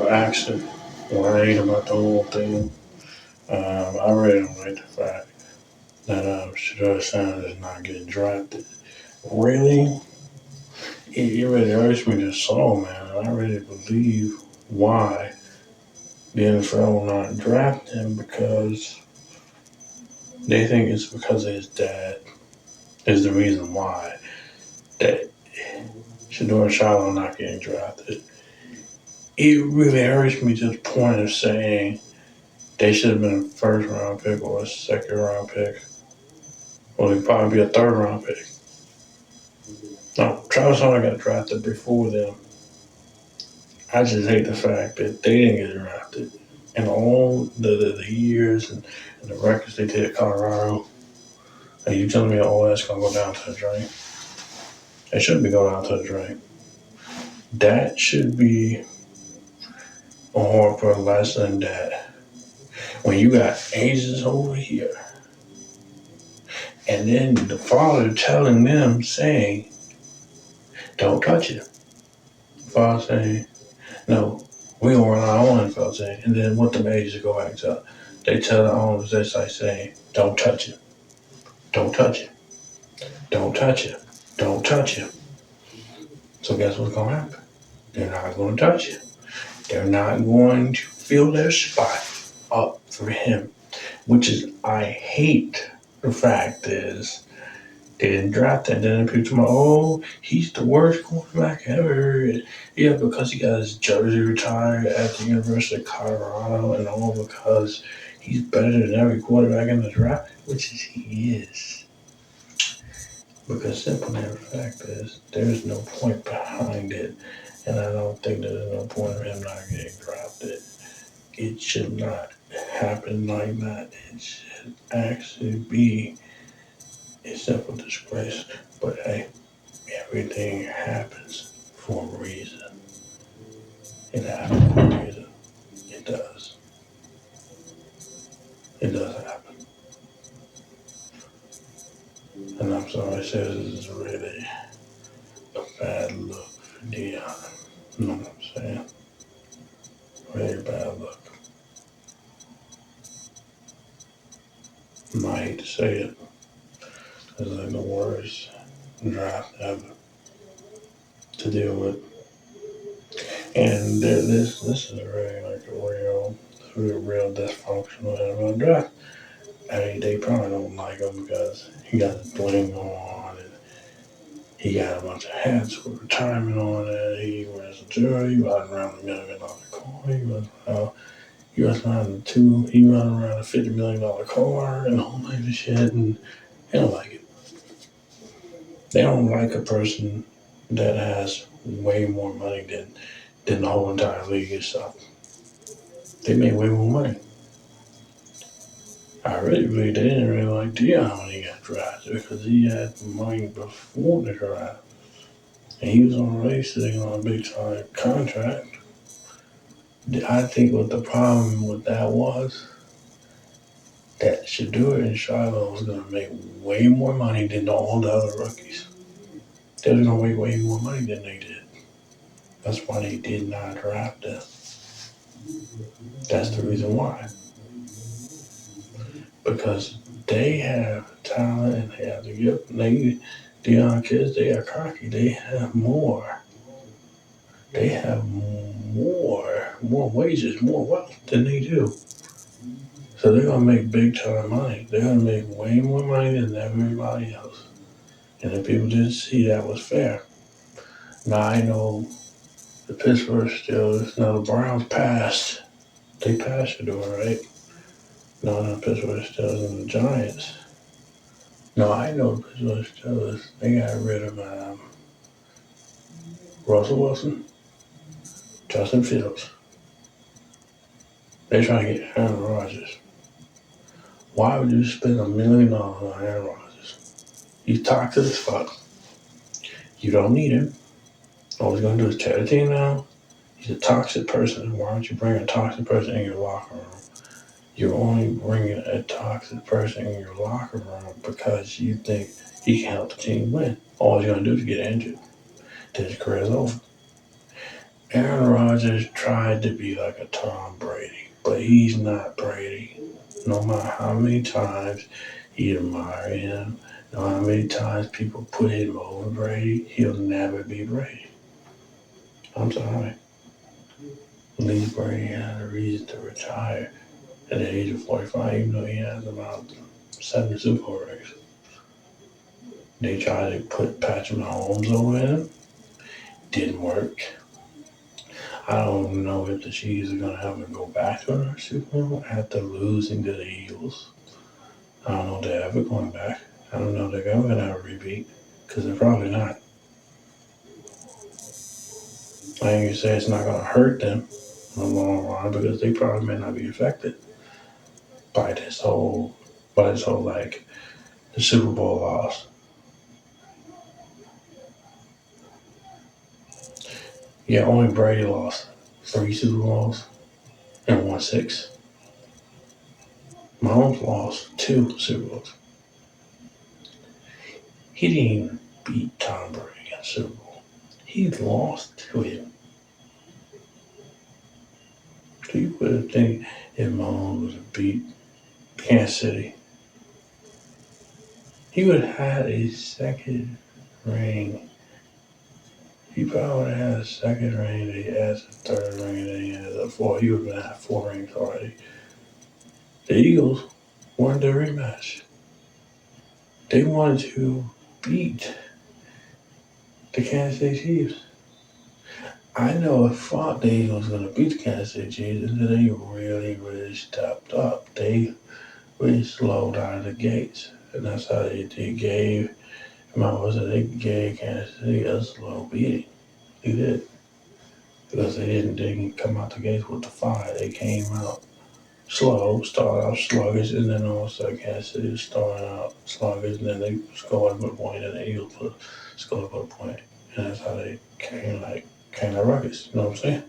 actually, what I hate about the whole thing, I really don't like the fact that Shador Sanders is not getting drafted. Really, it really hurts me to soul, man. I really believe why the NFL will not draft him because they think it's because of his dad is the reason why that Shador Shiloh not getting drafted. It really hurts me to the point of saying they should have been a first round pick or a second round pick. Or they'd probably be a third round pick. No, Travis Hunter got drafted before them. I just hate the fact that they didn't get drafted. And all the years and the records they did at Colorado, and you telling me all that's going to go down to the drain? It shouldn't be going down to the drain. That should be a horrible lesson that when you got ages over here, and then the father telling them, saying, don't touch it. The father saying, no, we don't rely on NFL saying, and then what the ages go back to, they tell the owners, they start saying, don't touch it, don't touch it, don't touch it, don't touch it. So guess what's going to happen? They're not going to touch it. They're not going to fill their spot up for him, which is, I hate the fact is, they didn't draft him. Then people talking about, oh, he's the worst quarterback ever. Yeah, because he got his jersey retired at the University of Colorado and all because he's better than every quarterback in the draft, which is he is. Because simple matter of fact is, there's no point behind it. And I don't think there's no point of him not getting drafted. It should not happen like that. It should actually be a simple disgrace. But hey, everything happens for a reason. It happens for a reason. It does. It does happen. And I'm sorry, I say this is really a bad look for Deion. You know what I'm saying? Really bad look. I hate to say it. It's like the worst draft ever to deal with. And this is really like a real dysfunctional NFL draft. I mean, they probably don't like him because he got his bling on and he got a bunch of hats with retirement on it. He wears a jersey, he runs around $1 million car. He runs around a $50 million car and a whole bunch of shit. And they don't like it. They don't like a person that has way more money than the whole entire league itself. They made way more money. I really believe they didn't really like Deion when he got drafted because he had money before the draft. And he was on the race sitting on a big time contract. I think what the problem with that was that Shador and Shiloh was going to make way more money than all the other rookies. They was going to make way more money than they did. That's why they did not draft them. That's the reason why. Because they have talent and they have the gift. Deion kids, they are cocky. They have more. They have more wages, more wealth than they do. So they're gonna make big time money. They're gonna make way more money than everybody else. And if people didn't see that was fair. Now I know the Pittsburgh Steelers, now the Browns passed. They passed Shador, right? No, the Pittsburgh Steelers and the Giants. No, I know the Pittsburgh Steelers. They got rid of Russell Wilson, Justin Fields. They're trying to get Aaron Rodgers. Why would you spend $1 million on Aaron Rodgers? He's toxic as fuck. You don't need him. All he's going to do is tear the team down. He's a toxic person. Why don't you bring a toxic person in your locker room? You're only bringing a toxic person in your locker room because you think he can help the team win. All he's going to do is get injured. Then his career's over. Aaron Rodgers tried to be like a Tom Brady, but he's not Brady. No matter how many times you admire him, no matter how many times people put him over Brady, he'll never be Brady. I'm sorry. Lee Brady had a reason to retire at the age of 45, even though he has about 7 Super Bowl rings. They tried to put Patrick Mahomes over him. Didn't work. I don't know if the Chiefs are gonna ever go back to another Super Bowl after losing to the Eagles. I don't know if they're ever going back. I don't know if they're ever gonna have a repeat because they're probably not. I ain't gonna say it's not gonna hurt them in the long run because they probably may not be affected by this whole like the Super Bowl loss. Yeah, only Brady lost 3 Super Bowls and won 6. Mahomes lost 2 Super Bowls. He didn't even beat Tom Brady in Super Bowl. He lost to him. So you would think if Mahomes would have beat Kansas City, he would have had a second ring. He probably would have had a second ring, then he has a third ring, and then he has a fourth. He would have had 4 rings already. The Eagles wanted the rematch. They wanted to beat the Kansas City Chiefs. I know a thought the Eagles was going to beat the Kansas City Chiefs, and then they really stepped up. They really slowed out of the gates, and that's how they gave. They gave Kansas City a slow beating. They did because they didn't come out the gates with the fire. They came out slow, started out sluggish, and then all of a sudden Kansas City was starting out sluggish, and then they scored a point, and the Eagles scored a point, and that's how they came to ruckus. You know what I'm saying?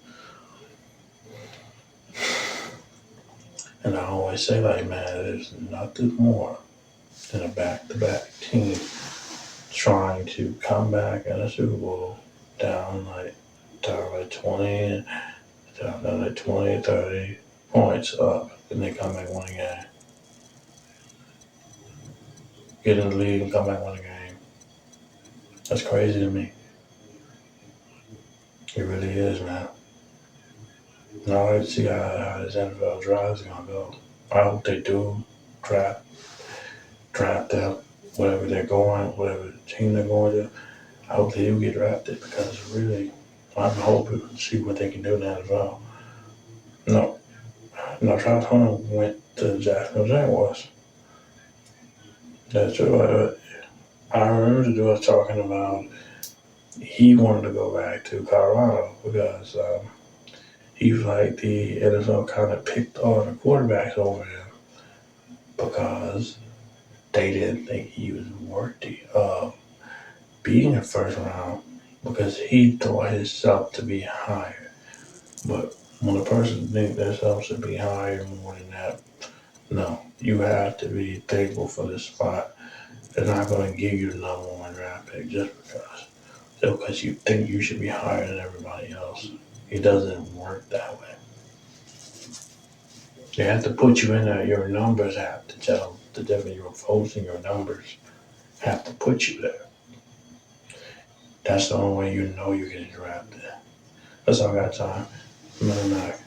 And I always say, like, man, there's nothing more than a back-to-back team trying to come back in a Super Bowl down like 20, down like 20, 30 points up, and they come back win a game. Get in the lead and come back win a game. That's crazy to me. It really is, man. Now let's see how this NFL draft is gonna go. I hope they do draft them, whatever they're going, whatever team they're going to. I hope they do get drafted because really, I'm hoping to see what they can do in the NFL. No, no, Travis Hunter went to the Jacksonville Jaguars. That's true. I remember the dude was talking about he wanted to go back to Colorado because he was like the NFL kind of picked all the quarterbacks over him because they didn't think he was worthy of being in first round because he thought himself to be higher. But when a person thinks themselves to be higher more than that, no, you have to be thankful for this spot. They're not going to give you the #1 draft pick just because you think you should be higher than everybody else. It doesn't work that way. They have to put you in there. Your numbers have to tell the difference. Your votes and your numbers have to put you there. That's the only way you know you're getting drafted. That's all I got time. I'm Mac.